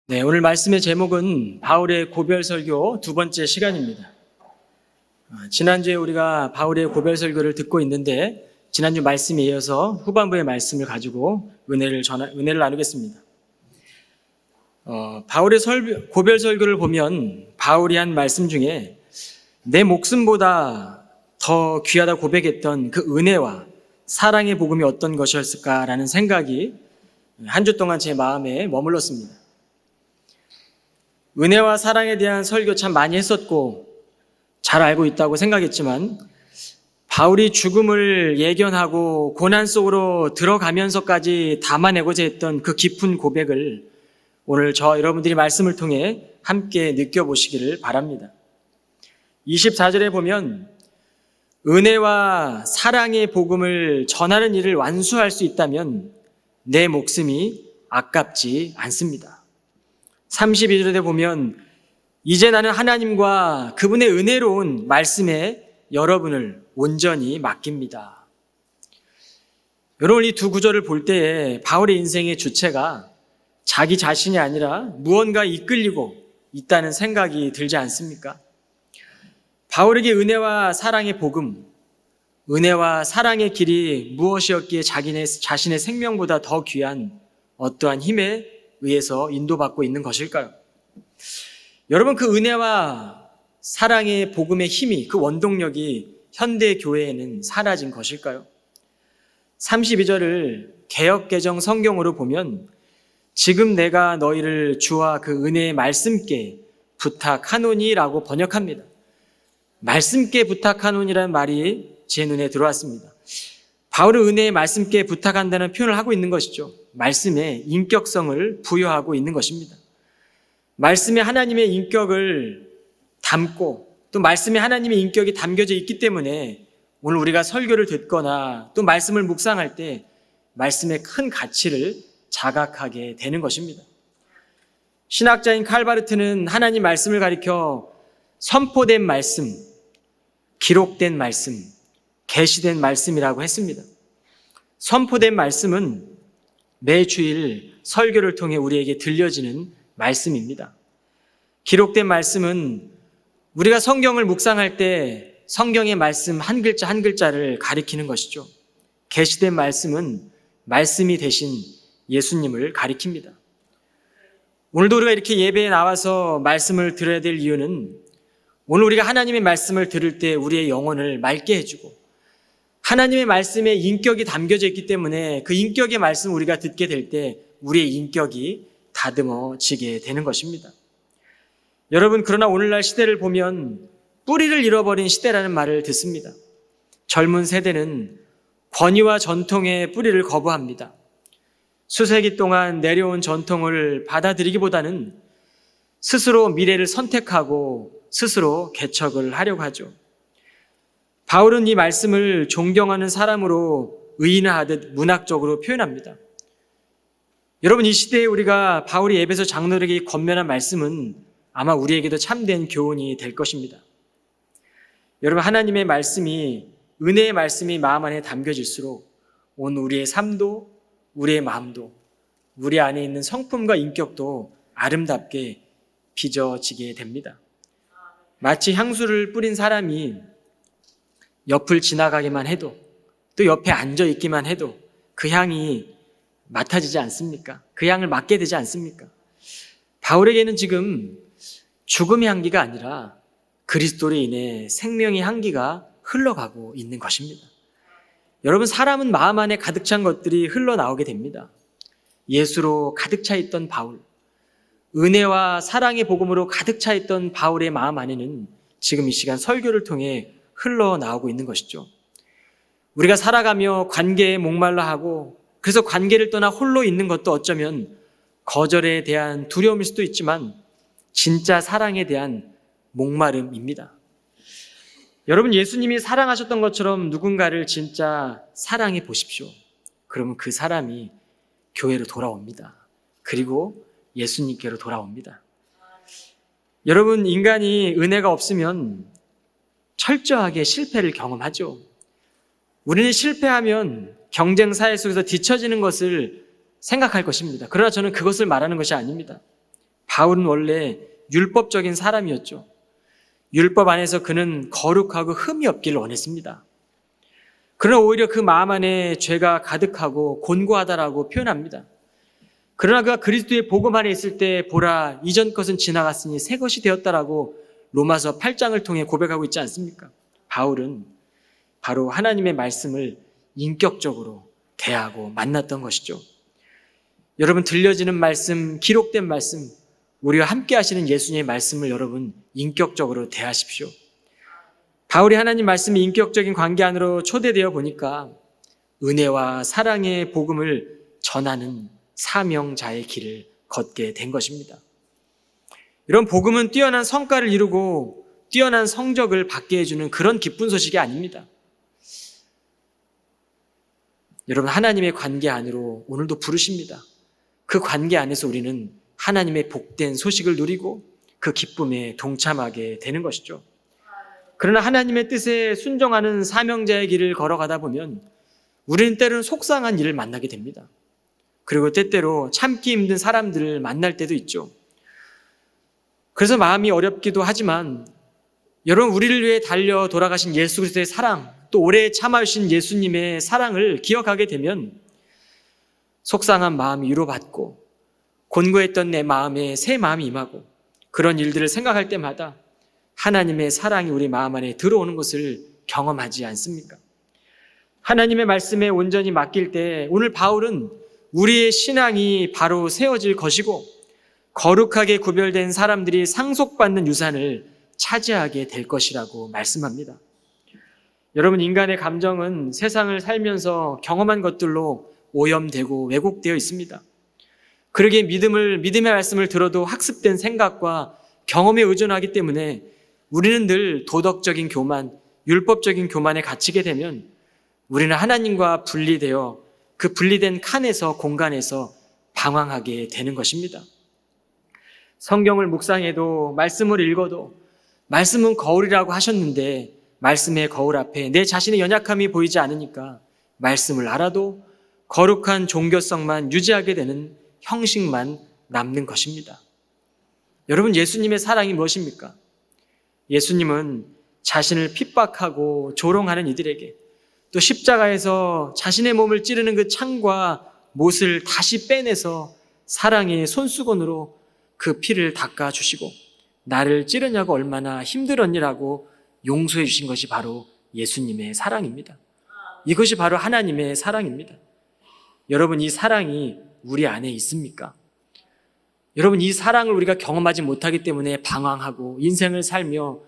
네, 오늘 말씀의 제목은 바울의 고별 설교 두 번째 시간입니다. 지난주에 우리가 바울의 고별 설교를 듣고 있는데 지난주 말씀에 이어서 후반부의 말씀을 가지고 은혜를 나누겠습니다. 바울의 고별 설교를 보면 바울이 한 말씀 중에 내 목숨보다 더 귀하다 고백했던 그 은혜와 사랑의 복음이 어떤 것이었을까라는 생각이 한 주 동안 제 마음에 머물렀습니다. 은혜와 사랑에 대한 설교 참 많이 했었고 잘 알고 있다고 생각했지만 바울이 죽음을 예견하고 고난 속으로 들어가면서까지 담아내고자 했던 그 깊은 고백을 오늘 여러분들이 말씀을 통해 함께 느껴보시기를 바랍니다. 24절에 보면 은혜와 사랑의 복음을 전하는 일을 완수할 수 있다면 내 목숨이 아깝지 않습니다. 32절에 보면 이제 나는 하나님과 그분의 은혜로운 말씀에 여러분을 온전히 맡깁니다. 여러분, 이 두 구절을 볼 때에 바울의 인생의 주체가 자기 자신이 아니라 무언가 이끌리고 있다는 생각이 들지 않습니까? 바울에게 은혜와 사랑의 복음, 은혜와 사랑의 길이 무엇이었기에 자신의 생명보다 더 귀한 어떠한 힘에 의해서 인도받고 있는 것일까요? 여러분, 그 은혜와 사랑의 복음의 힘이, 그 원동력이 현대 교회에는 사라진 것일까요? 32절을 개역개정 성경으로 보면 지금 내가 너희를 주와 그 은혜의 말씀께 부탁하노니라고 번역합니다. 말씀께 부탁하노니라는 말이 제 눈에 들어왔습니다. 바울은 은혜의 말씀께 부탁한다는 표현을 하고 있는 것이죠. 말씀에 인격성을 부여하고 있는 것입니다. 말씀에 하나님의 인격을 담고 또 말씀에 하나님의 인격이 담겨져 있기 때문에 오늘 우리가 설교를 듣거나 또 말씀을 묵상할 때 말씀의 큰 가치를 자각하게 되는 것입니다. 신학자인 칼바르트는 하나님 말씀을 가리켜 선포된 말씀, 기록된 말씀, 계시된 말씀이라고 했습니다. 선포된 말씀은 매주일 설교를 통해 우리에게 들려지는 말씀입니다. 기록된 말씀은 우리가 성경을 묵상할 때 성경의 말씀 한 글자 한 글자를 가리키는 것이죠. 계시된 말씀은 말씀이 되신 예수님을 가리킵니다. 오늘도 우리가 이렇게 예배에 나와서 말씀을 들어야 될 이유는 오늘 우리가 하나님의 말씀을 들을 때 우리의 영혼을 맑게 해주고 하나님의 말씀에 인격이 담겨져 있기 때문에 그 인격의 말씀을 우리가 듣게 될 때 우리의 인격이 다듬어지게 되는 것입니다. 여러분, 그러나 오늘날 시대를 보면 뿌리를 잃어버린 시대라는 말을 듣습니다. 젊은 세대는 권위와 전통의 뿌리를 거부합니다. 수세기 동안 내려온 전통을 받아들이기보다는 스스로 미래를 선택하고 스스로 개척을 하려고 하죠. 바울은 이 말씀을 존경하는 사람으로 의인화하듯 문학적으로 표현합니다. 여러분, 이 시대에 우리가 바울이 에베소 장로들에게 권면한 말씀은 아마 우리에게도 참된 교훈이 될 것입니다. 여러분, 하나님의 말씀이, 은혜의 말씀이 마음 안에 담겨질수록 오늘 우리의 삶도 우리의 마음도 우리 안에 있는 성품과 인격도 아름답게 빚어지게 됩니다. 마치 향수를 뿌린 사람이 옆을 지나가기만 해도 또 옆에 앉아 있기만 해도 그 향이 맡아지지 않습니까? 그 향을 맡게 되지 않습니까? 바울에게는 지금 죽음의 향기가 아니라 그리스도로 인해 생명의 향기가 흘러가고 있는 것입니다. 여러분, 사람은 마음 안에 가득 찬 것들이 흘러나오게 됩니다. 예수로 가득 차 있던 바울, 은혜와 사랑의 복음으로 가득 차 있던 바울의 마음 안에는 지금 이 시간 설교를 통해 흘러나오고 있는 것이죠. 우리가 살아가며 관계에 목말라 하고 그래서 관계를 떠나 홀로 있는 것도 어쩌면 거절에 대한 두려움일 수도 있지만 진짜 사랑에 대한 목마름입니다. 여러분, 예수님이 사랑하셨던 것처럼 누군가를 진짜 사랑해 보십시오. 그러면 그 사람이 교회로 돌아옵니다. 그리고 예수님께로 돌아옵니다. 여러분, 인간이 은혜가 없으면 철저하게 실패를 경험하죠. 우리는 실패하면 경쟁 사회 속에서 뒤처지는 것을 생각할 것입니다. 그러나 저는 그것을 말하는 것이 아닙니다. 바울은 원래 율법적인 사람이었죠. 율법 안에서 그는 거룩하고 흠이 없기를 원했습니다. 그러나 오히려 그 마음 안에 죄가 가득하고 곤고하다라고 표현합니다. 그러나 그가 그리스도의 복음 안에 있을 때 보라 이전 것은 지나갔으니 새 것이 되었다라고 로마서 8장을 통해 고백하고 있지 않습니까? 바울은 바로 하나님의 말씀을 인격적으로 대하고 만났던 것이죠. 여러분, 들려지는 말씀, 기록된 말씀, 우리와 함께 하시는 예수님의 말씀을 여러분 인격적으로 대하십시오. 바울이 하나님 말씀의 인격적인 관계 안으로 초대되어 보니까 은혜와 사랑의 복음을 전하는 사명자의 길을 걷게 된 것입니다. 이런 복음은 뛰어난 성과를 이루고 뛰어난 성적을 받게 해주는 그런 기쁜 소식이 아닙니다. 여러분, 하나님의 관계 안으로 오늘도 부르십니다. 그 관계 안에서 우리는 하나님의 복된 소식을 누리고 그 기쁨에 동참하게 되는 것이죠. 그러나 하나님의 뜻에 순종하는 사명자의 길을 걸어가다 보면 우리는 때로는 속상한 일을 만나게 됩니다. 그리고 때때로 참기 힘든 사람들을 만날 때도 있죠. 그래서 마음이 어렵기도 하지만 여러분, 우리를 위해 달려 돌아가신 예수 그리스도의 사랑, 또 오래 참아주신 예수님의 사랑을 기억하게 되면 속상한 마음이 위로받고 곤고했던 내 마음에 새 마음이 임하고 그런 일들을 생각할 때마다 하나님의 사랑이 우리 마음 안에 들어오는 것을 경험하지 않습니까? 하나님의 말씀에 온전히 맡길 때 오늘 바울은 우리의 신앙이 바로 세워질 것이고 거룩하게 구별된 사람들이 상속받는 유산을 차지하게 될 것이라고 말씀합니다. 여러분, 인간의 감정은 세상을 살면서 경험한 것들로 오염되고 왜곡되어 있습니다. 그러기에 믿음의 말씀을 들어도 학습된 생각과 경험에 의존하기 때문에 우리는 늘 도덕적인 교만, 율법적인 교만에 갇히게 되면 우리는 하나님과 분리되어 그 분리된 칸에서, 공간에서 방황하게 되는 것입니다. 성경을 묵상해도, 말씀을 읽어도 말씀은 거울이라고 하셨는데 말씀의 거울 앞에 내 자신의 연약함이 보이지 않으니까 말씀을 알아도 거룩한 종교성만 유지하게 되는 형식만 남는 것입니다. 여러분, 예수님의 사랑이 무엇입니까? 예수님은 자신을 핍박하고 조롱하는 이들에게, 또 십자가에서 자신의 몸을 찌르는 그 창과 못을 다시 빼내서 사랑의 손수건으로 그 피를 닦아주시고 나를 찌르냐고 얼마나 힘들었니라고 용서해 주신 것이 바로 예수님의 사랑입니다. 이것이 바로 하나님의 사랑입니다. 여러분, 이 사랑이 우리 안에 있습니까? 여러분, 이 사랑을 우리가 경험하지 못하기 때문에 방황하고 인생을 살며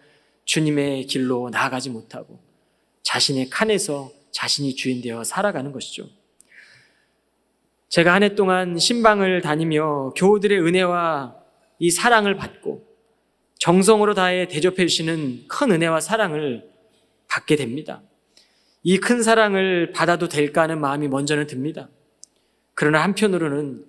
주님의 길로 나아가지 못하고 자신의 칸에서 자신이 주인 되어 살아가는 것이죠. 제가 한 해 동안 신방을 다니며 교우들의 은혜와 이 사랑을 받고 정성으로 다해 대접해 주시는 큰 은혜와 사랑을 받게 됩니다. 이 큰 사랑을 받아도 될까 하는 마음이 먼저는 듭니다. 그러나 한편으로는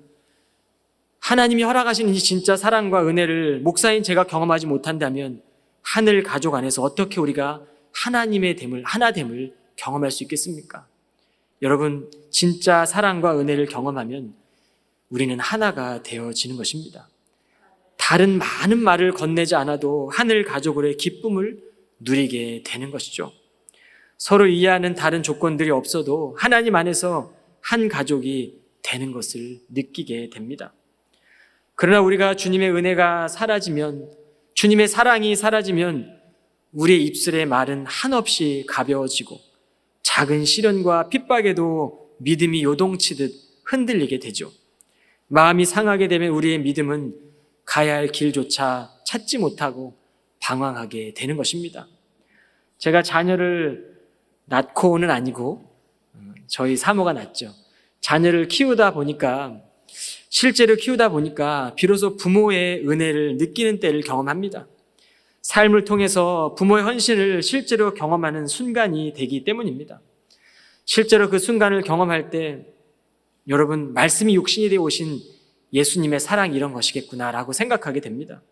하나님이 허락하신 이 진짜 사랑과 은혜를 목사인 제가 경험하지 못한다면 하늘 가족 안에서 어떻게 우리가 하나님의 됨을, 하나됨을 경험할 수 있겠습니까? 여러분, 진짜 사랑과 은혜를 경험하면 우리는 하나가 되어지는 것입니다. 다른 많은 말을 건네지 않아도 하늘 가족으로의 기쁨을 누리게 되는 것이죠. 서로 이해하는 다른 조건들이 없어도 하나님 안에서 한 가족이 되는 것을 느끼게 됩니다. 그러나 우리가 주님의 은혜가 사라지면, 주님의 사랑이 사라지면 우리의 입술의 말은 한없이 가벼워지고 작은 시련과 핍박에도 믿음이 요동치듯 흔들리게 되죠. 마음이 상하게 되면 우리의 믿음은 가야 할 길조차 찾지 못하고 방황하게 되는 것입니다. 제가 자녀를 낳고는 아니고 저희 사모가 낳았죠. 자녀를 키우다 보니까, 실제로 키우다 보니까 비로소 부모의 은혜를 느끼는 때를 경험합니다. 삶을 통해서 부모의 헌신을 실제로 경험하는 순간이 되기 때문입니다. 실제로 그 순간을 경험할 때 여러분, 말씀이 육신이 되어 오신 예수님의 사랑이 이런 것이겠구나라고 생각하게 됩니다.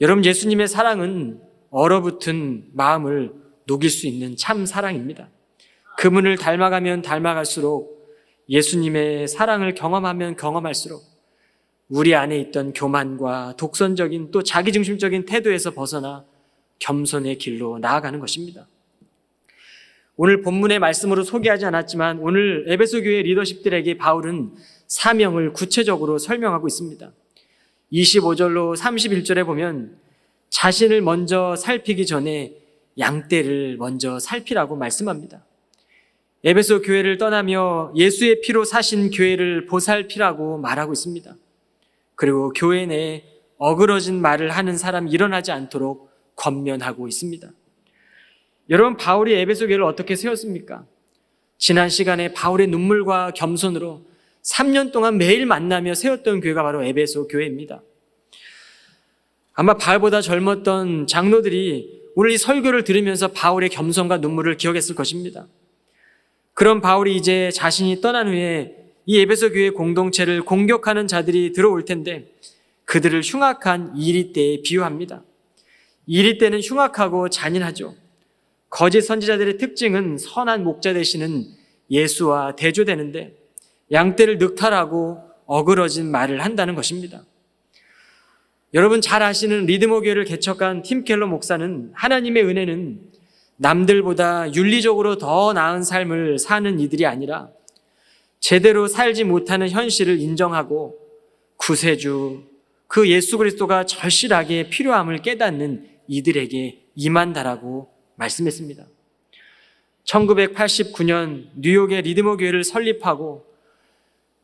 여러분, 예수님의 사랑은 얼어붙은 마음을 녹일 수 있는 참 사랑입니다. 그분을 닮아가면 닮아갈수록, 예수님의 사랑을 경험하면 경험할수록 우리 안에 있던 교만과 독선적인 또 자기중심적인 태도에서 벗어나 겸손의 길로 나아가는 것입니다. 오늘 본문의 말씀으로 소개하지 않았지만 오늘 에베소 교회 리더십들에게 바울은 사명을 구체적으로 설명하고 있습니다. 25절로 31절에 보면 자신을 먼저 살피기 전에 양떼를 먼저 살피라고 말씀합니다. 에베소 교회를 떠나며 예수의 피로 사신 교회를 보살피라고 말하고 있습니다. 그리고 교회 내에 어그러진 말을 하는 사람이 일어나지 않도록 권면하고 있습니다. 여러분, 바울이 에베소 교회를 어떻게 세웠습니까? 지난 시간에 바울의 눈물과 겸손으로 3년 동안 매일 만나며 세웠던 교회가 바로 에베소 교회입니다. 아마 바울보다 젊었던 장로들이 오늘 이 설교를 들으면서 바울의 겸손과 눈물을 기억했을 것입니다. 그런 바울이 이제 자신이 떠난 후에 이 에베소 교회 공동체를 공격하는 자들이 들어올 텐데 그들을 흉악한 이리 때에 비유합니다. 이리 때는 흉악하고 잔인하죠. 거짓 선지자들의 특징은 선한 목자 되시는 예수와 대조되는데 양떼를 늑탈하고 어그러진 말을 한다는 것입니다. 여러분 잘 아시는 리드모 교회를 개척한 팀 켈러 목사는 하나님의 은혜는 남들보다 윤리적으로 더 나은 삶을 사는 이들이 아니라 제대로 살지 못하는 현실을 인정하고 구세주 그 예수 그리스도가 절실하게 필요함을 깨닫는 이들에게 임한다라고 말씀했습니다. 1989년 뉴욕의 리드모 교회를 설립하고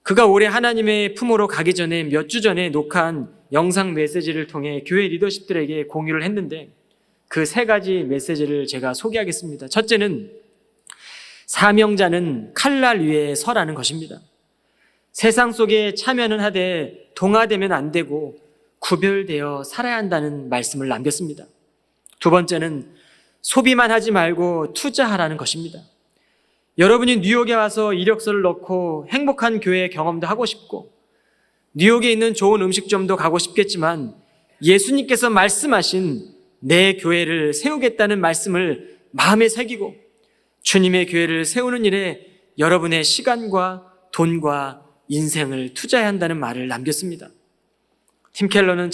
그가 올해 하나님의 품으로 가기 전에 몇 주 전에 녹화한 영상 메시지를 통해 교회 리더십들에게 공유를 했는데 그 3가지 메시지를 제가 소개하겠습니다. 첫째는 사명자는 칼날 위에 서라는 것입니다. 세상 속에 참여는 하되 동화되면 안 되고 구별되어 살아야 한다는 말씀을 남겼습니다. 두 번째는 소비만 하지 말고 투자하라는 것입니다. 여러분이 뉴욕에 와서 이력서를 넣고 행복한 교회 경험도 하고 싶고 뉴욕에 있는 좋은 음식점도 가고 싶겠지만 예수님께서 말씀하신 내 교회를 세우겠다는 말씀을 마음에 새기고 주님의 교회를 세우는 일에 여러분의 시간과 돈과 인생을 투자해야 한다는 말을 남겼습니다. 팀 켈러는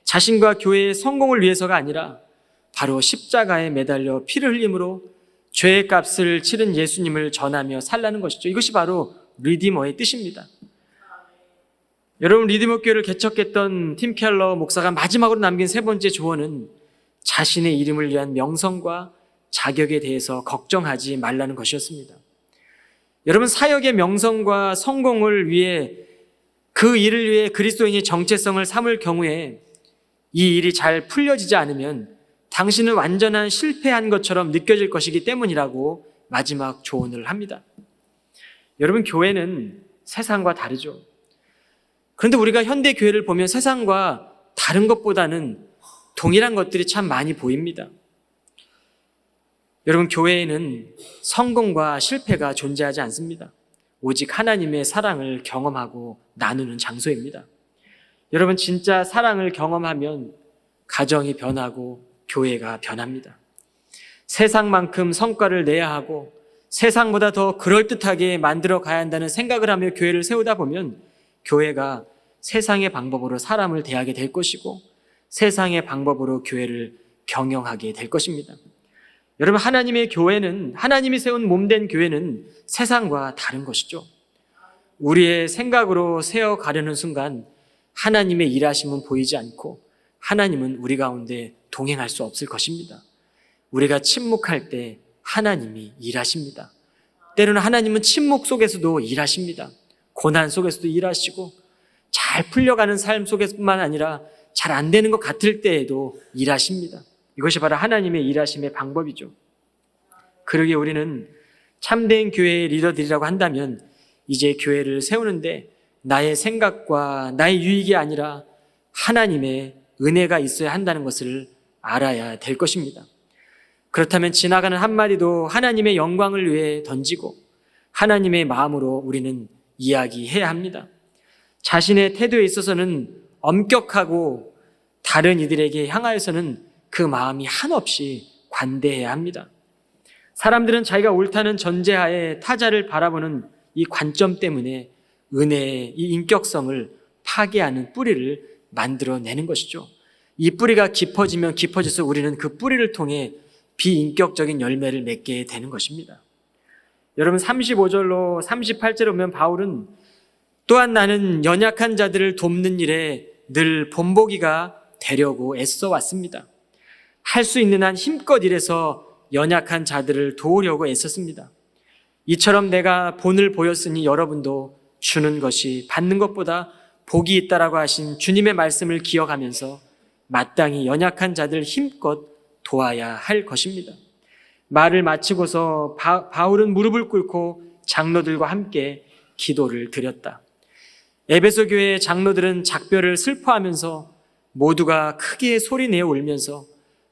자신과 교회의 성공을 위해서가 아니라 바로 십자가에 매달려 피를 흘림으로 죄의 값을 치른 예수님을 전하며 살라는 것이죠. 이것이 바로 리디머의 뜻입니다. 여러분, 리디머 교회를 개척했던 팀 켈러 목사가 마지막으로 남긴 3번째 조언은 자신의 이름을 위한 명성과 자격에 대해서 걱정하지 말라는 것이었습니다. 여러분, 사역의 명성과 성공을 위해 그 일을 위해 그리스도인이 정체성을 삼을 경우에 이 일이 잘 풀려지지 않으면 당신은 완전한 실패한 것처럼 느껴질 것이기 때문이라고 마지막 조언을 합니다. 여러분, 교회는 세상과 다르죠. 그런데 우리가 현대 교회를 보면 세상과 다른 것보다는 동일한 것들이 참 많이 보입니다. 여러분, 교회에는 성공과 실패가 존재하지 않습니다. 오직 하나님의 사랑을 경험하고 나누는 장소입니다. 여러분, 진짜 사랑을 경험하면 가정이 변하고 교회가 변합니다. 세상만큼 성과를 내야 하고 세상보다 더 그럴듯하게 만들어 가야 한다는 생각을 하며 교회를 세우다 보면 교회가 세상의 방법으로 사람을 대하게 될 것이고 세상의 방법으로 교회를 경영하게 될 것입니다. 여러분, 하나님의 교회는, 하나님이 세운 몸된 교회는 세상과 다른 것이죠. 우리의 생각으로 세워가려는 순간 하나님의 일하심은 보이지 않고 하나님은 우리 가운데 동행할 수 없을 것입니다. 우리가 침묵할 때 하나님이 일하십니다. 때로는 하나님은 침묵 속에서도 일하십니다. 고난 속에서도 일하시고 잘 풀려가는 삶 속에서뿐만 아니라 잘 안 되는 것 같을 때에도 일하십니다. 이것이 바로 하나님의 일하심의 방법이죠. 그러기에 우리는 참된 교회의 리더들이라고 한다면 이제 교회를 세우는데 나의 생각과 나의 유익이 아니라 하나님의 은혜가 있어야 한다는 것을 알아야 될 것입니다. 그렇다면 지나가는 한마디도 하나님의 영광을 위해 던지고 하나님의 마음으로 우리는 이야기해야 합니다. 자신의 태도에 있어서는 엄격하고 다른 이들에게 향하여서는 그 마음이 한없이 관대해야 합니다. 사람들은 자기가 옳다는 전제하에 타자를 바라보는 이 관점 때문에 은혜의 이 인격성을 파괴하는 뿌리를 만들어내는 것이죠. 이 뿌리가 깊어지면 깊어져서 우리는 그 뿌리를 통해 비인격적인 열매를 맺게 되는 것입니다. 여러분 35절로 38절에 보면 바울은 또한 나는 연약한 자들을 돕는 일에 늘 본보기가 되려고 애써 왔습니다. 할 수 있는 한 힘껏 일해서 연약한 자들을 도우려고 애썼습니다. 이처럼 내가 본을 보였으니 여러분도 주는 것이 받는 것보다 복이 있다라고 하신 주님의 말씀을 기억하면서 마땅히 연약한 자들 힘껏 도와야 할 것입니다. 말을 마치고서 바울은 무릎을 꿇고 장로들과 함께 기도를 드렸다. 에베소 교회의 장로들은 작별을 슬퍼하면서 모두가 크게 소리내어 울면서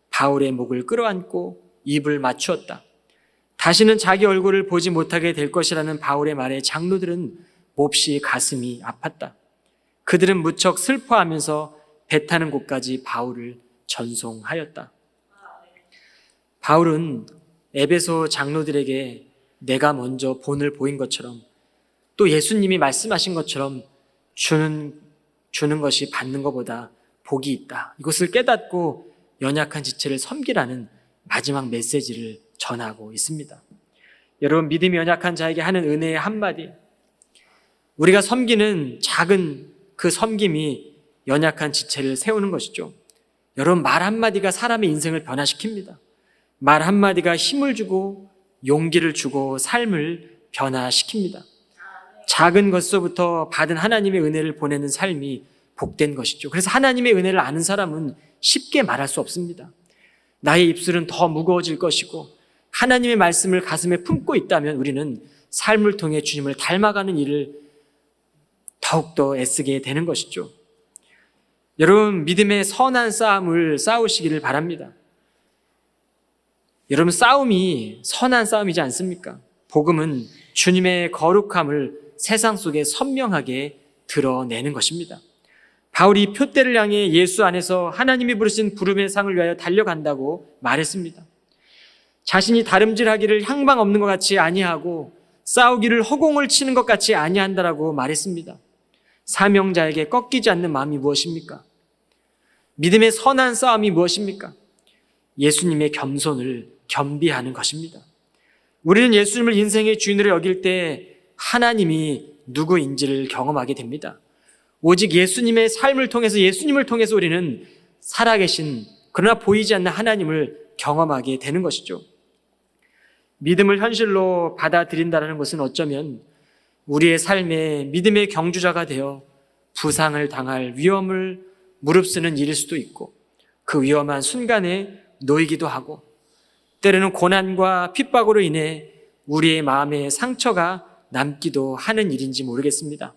바울의 목을 끌어안고 입을 맞추었다. 다시는 자기 얼굴을 보지 못하게 될 것이라는 바울의 말에 장로들은 몹시 가슴이 아팠다. 그들은 무척 슬퍼하면서 배 타는 곳까지 바울을 전송하였다. 바울은 에베소 장로들에게 내가 먼저 본을 보인 것처럼 또 예수님이 말씀하신 것처럼 주는 것이 받는 것보다 복이 있다. 이것을 깨닫고 연약한 지체를 섬기라는 마지막 메시지를 전하고 있습니다. 여러분, 믿음이 연약한 자에게 하는 은혜의 한마디, 우리가 섬기는 작은 그 섬김이 연약한 지체를 세우는 것이죠. 여러분, 말 한마디가 사람의 인생을 변화시킵니다. 말 한마디가 힘을 주고 용기를 주고 삶을 변화시킵니다. 작은 것서부터 받은 하나님의 은혜를 보내는 삶이 복된 것이죠. 그래서 하나님의 은혜를 아는 사람은 쉽게 말할 수 없습니다. 나의 입술은 더 무거워질 것이고 하나님의 말씀을 가슴에 품고 있다면 우리는 삶을 통해 주님을 닮아가는 일을 더욱더 애쓰게 되는 것이죠. 여러분, 믿음의 선한 싸움을 싸우시기를 바랍니다. 여러분, 싸움이 선한 싸움이지 않습니까? 복음은 주님의 거룩함을 세상 속에 선명하게 드러내는 것입니다. 바울이 표대를 향해 예수 안에서 하나님이 부르신 부름의 상을 위하여 달려간다고 말했습니다. 자신이 다름질하기를 향방 없는 것 같이 아니하고 싸우기를 허공을 치는 것 같이 아니한다라고 말했습니다. 사명자에게 꺾이지 않는 마음이 무엇입니까? 믿음의 선한 싸움이 무엇입니까? 예수님의 겸손을 겸비하는 것입니다. 우리는 예수님을 인생의 주인으로 여길 때 하나님이 누구인지를 경험하게 됩니다. 오직 예수님의 삶을 통해서, 예수님을 통해서 우리는 살아계신 그러나 보이지 않는 하나님을 경험하게 되는 것이죠. 믿음을 현실로 받아들인다는 것은 어쩌면 우리의 삶에 믿음의 경주자가 되어 부상을 당할 위험을 무릅쓰는 일일 수도 있고 그 위험한 순간에 놓이기도 하고 때로는 고난과 핍박으로 인해 우리의 마음에 상처가 남기도 하는 일인지 모르겠습니다.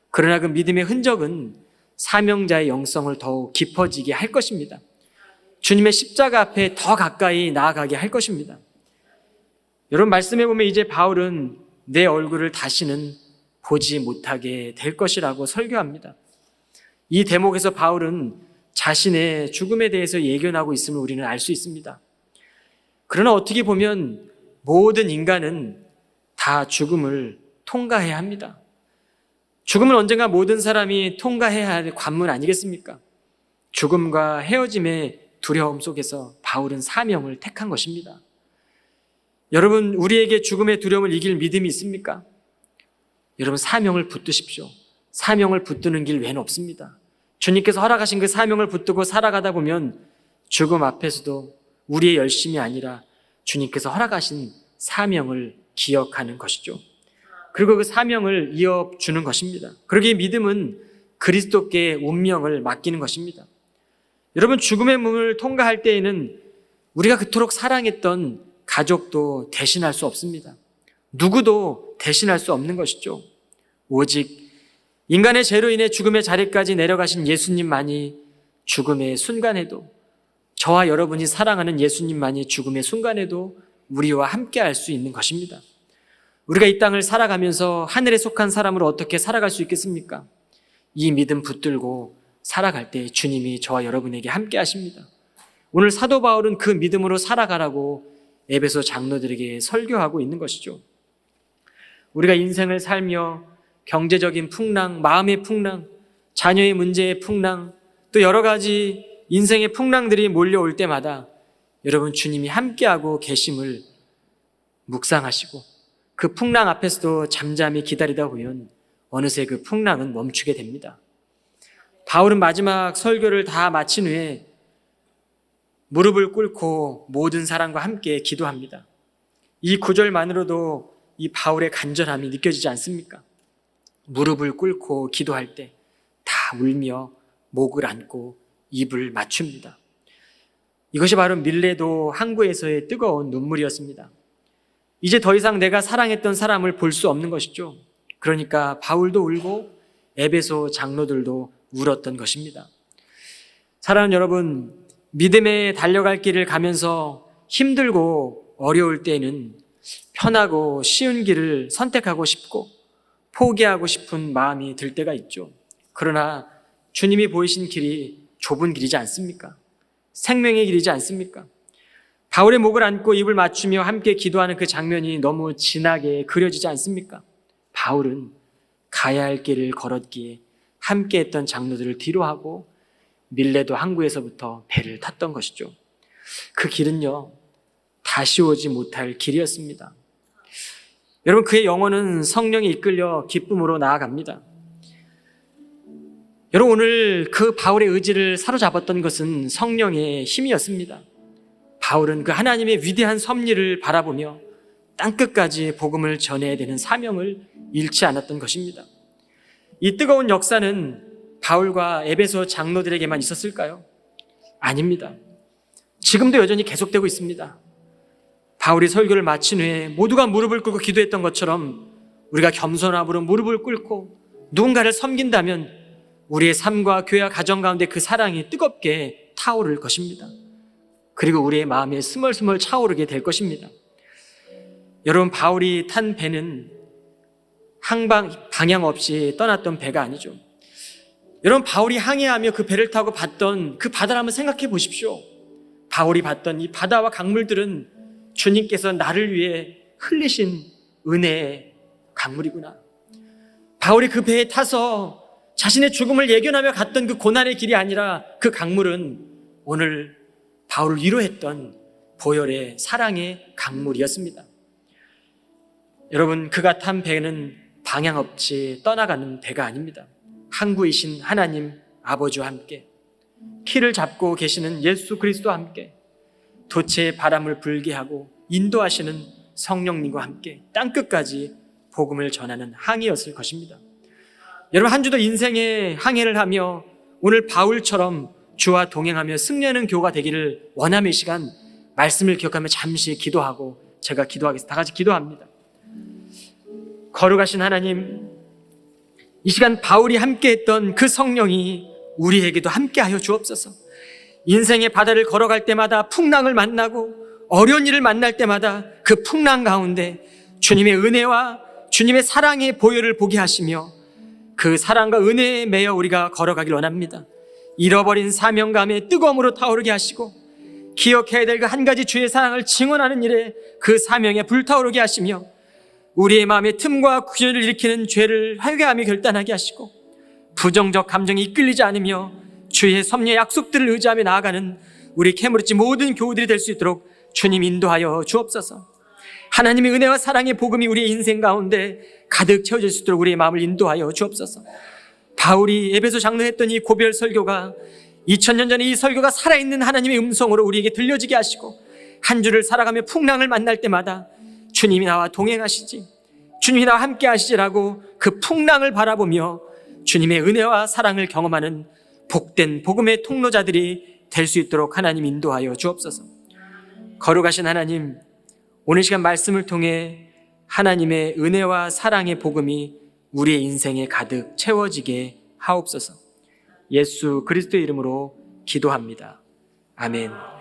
그러나 그 믿음의 흔적은 사명자의 영성을 더욱 깊어지게 할 것입니다. 주님의 십자가 앞에 더 가까이 나아가게 할 것입니다. 여러분, 말씀해 보면 이제 바울은 내 얼굴을 다시는 보지 못하게 될 것이라고 설교합니다. 이 대목에서 바울은 자신의 죽음에 대해서 예견하고 있음을 우리는 알 수 있습니다. 그러나 어떻게 보면 모든 인간은 다 죽음을 통과해야 합니다. 죽음은 언젠가 모든 사람이 통과해야 할 관문 아니겠습니까? 죽음과 헤어짐의 두려움 속에서 바울은 사명을 택한 것입니다. 여러분, 우리에게 죽음의 두려움을 이길 믿음이 있습니까? 여러분, 사명을 붙드십시오. 사명을 붙드는 길 외에는 없습니다. 주님께서 허락하신 그 사명을 붙들고 살아가다 보면 죽음 앞에서도 우리의 열심이 아니라 주님께서 허락하신 사명을 기억하는 것이죠. 그리고 그 사명을 이어주는 것입니다. 그러기에 믿음은 그리스도께 운명을 맡기는 것입니다. 여러분, 죽음의 문을 통과할 때에는 우리가 그토록 사랑했던 가족도 대신할 수 없습니다. 누구도 대신할 수 없는 것이죠. 오직 인간의 죄로 인해 죽음의 자리까지 내려가신 예수님만이 죽음의 순간에도, 저와 여러분이 사랑하는 예수님만이 죽음의 순간에도 우리와 함께 할 수 있는 것입니다. 우리가 이 땅을 살아가면서 하늘에 속한 사람으로 어떻게 살아갈 수 있겠습니까? 이 믿음 붙들고 살아갈 때 주님이 저와 여러분에게 함께 하십니다. 오늘 사도 바울은 그 믿음으로 살아가라고 에베소 장로들에게 설교하고 있는 것이죠. 우리가 인생을 살며 경제적인 풍랑, 마음의 풍랑, 자녀의 문제의 풍랑, 또 여러 가지 인생의 풍랑들이 몰려올 때마다 여러분 주님이 함께하고 계심을 묵상하시고 그 풍랑 앞에서도 잠잠히 기다리다 보면 어느새 그 풍랑은 멈추게 됩니다. 바울은 마지막 설교를 다 마친 후에 무릎을 꿇고 모든 사람과 함께 기도합니다. 이 구절만으로도 이 바울의 간절함이 느껴지지 않습니까? 무릎을 꿇고 기도할 때 다 울며 목을 안고 입을 맞춥니다. 이것이 바로 밀레도 항구에서의 뜨거운 눈물이었습니다. 이제 더 이상 내가 사랑했던 사람을 볼 수 없는 것이죠. 그러니까 바울도 울고 에베소 장로들도 울었던 것입니다. 사랑하는 여러분, 믿음에 달려갈 길을 가면서 힘들고 어려울 때에는 편하고 쉬운 길을 선택하고 싶고 포기하고 싶은 마음이 들 때가 있죠. 그러나 주님이 보이신 길이 좁은 길이지 않습니까? 생명의 길이지 않습니까? 바울의 목을 안고 입을 맞추며 함께 기도하는 그 장면이 너무 진하게 그려지지 않습니까? 바울은 가야 할 길을 걸었기에 함께 했던 장로들을 뒤로하고 밀레도 항구에서부터 배를 탔던 것이죠. 그 길은요, 다시 오지 못할 길이었습니다. 여러분, 그의 영혼은 성령이 이끌려 기쁨으로 나아갑니다. 여러분, 오늘 그 바울의 의지를 사로잡았던 것은 성령의 힘이었습니다. 바울은 그 하나님의 위대한 섭리를 바라보며 땅끝까지 복음을 전해야 되는 사명을 잃지 않았던 것입니다. 이 뜨거운 역사는 바울과 에베소 장로들에게만 있었을까요? 아닙니다. 지금도 여전히 계속되고 있습니다. 바울이 설교를 마친 후에 모두가 무릎을 꿇고 기도했던 것처럼 우리가 겸손함으로 무릎을 꿇고 누군가를 섬긴다면 우리의 삶과 교회와 가정 가운데 그 사랑이 뜨겁게 타오를 것입니다. 그리고 우리의 마음에 스멀스멀 차오르게 될 것입니다. 여러분, 바울이 탄 배는 방향 없이 떠났던 배가 아니죠. 여러분, 바울이 항해하며 그 배를 타고 봤던 그 바다를 한번 생각해 보십시오. 바울이 봤던 이 바다와 강물들은 주님께서 나를 위해 흘리신 은혜의 강물이구나. 바울이 그 배에 타서 자신의 죽음을 예견하며 갔던 그 고난의 길이 아니라 그 강물은 오늘 바울을 위로했던 보혈의 사랑의 강물이었습니다. 여러분, 그가 탄 배는 방향 없이 떠나가는 배가 아닙니다. 항구이신 하나님 아버지와 함께 키를 잡고 계시는 예수 그리스도와 함께 도체의 바람을 불게 하고 인도하시는 성령님과 함께 땅끝까지 복음을 전하는 항해였을 것입니다. 여러분, 한 주도 인생의 항해를 하며 오늘 바울처럼 주와 동행하며 승리하는 교우가 되기를 원하는 시간 말씀을 기억하며 잠시 기도하고 제가 기도하겠습니다. 다 같이 기도합니다. 거룩하신 하나님, 이 시간 바울이 함께했던 그 성령이 우리에게도 함께하여 주옵소서. 인생의 바다를 걸어갈 때마다 풍랑을 만나고 어려운 일을 만날 때마다 그 풍랑 가운데 주님의 은혜와 주님의 사랑의 보혈을 보게 하시며 그 사랑과 은혜에 매여 우리가 걸어가길 원합니다. 잃어버린 사명감의 뜨거움으로 타오르게 하시고 기억해야 될 그 한 가지 주의 사랑을 증언하는 일에 그 사명에 불타오르게 하시며 우리의 마음에 틈과 균열을 일으키는 죄를 회개하며 결단하게 하시고 부정적 감정에 이끌리지 않으며 주의 섭리의 약속들을 의지하며 나아가는 우리 캐물리치 모든 교우들이 될 수 있도록 주님 인도하여 주옵소서. 하나님의 은혜와 사랑의 복음이 우리의 인생 가운데 가득 채워질 수 있도록 우리의 마음을 인도하여 주옵소서. 바울이 에베소 장로했던 이 고별 설교가 2000년 전에 이 설교가 살아있는 하나님의 음성으로 우리에게 들려지게 하시고 한 주를 살아가며 풍랑을 만날 때마다 주님이 나와 동행하시지, 주님이 나와 함께 하시지라고 그 풍랑을 바라보며 주님의 은혜와 사랑을 경험하는 복된 복음의 통로자들이 될 수 있도록 하나님 인도하여 주옵소서. 거룩하신 하나님, 오늘 시간 말씀을 통해 하나님의 은혜와 사랑의 복음이 우리의 인생에 가득 채워지게 하옵소서. 예수 그리스도의 이름으로 기도합니다. 아멘.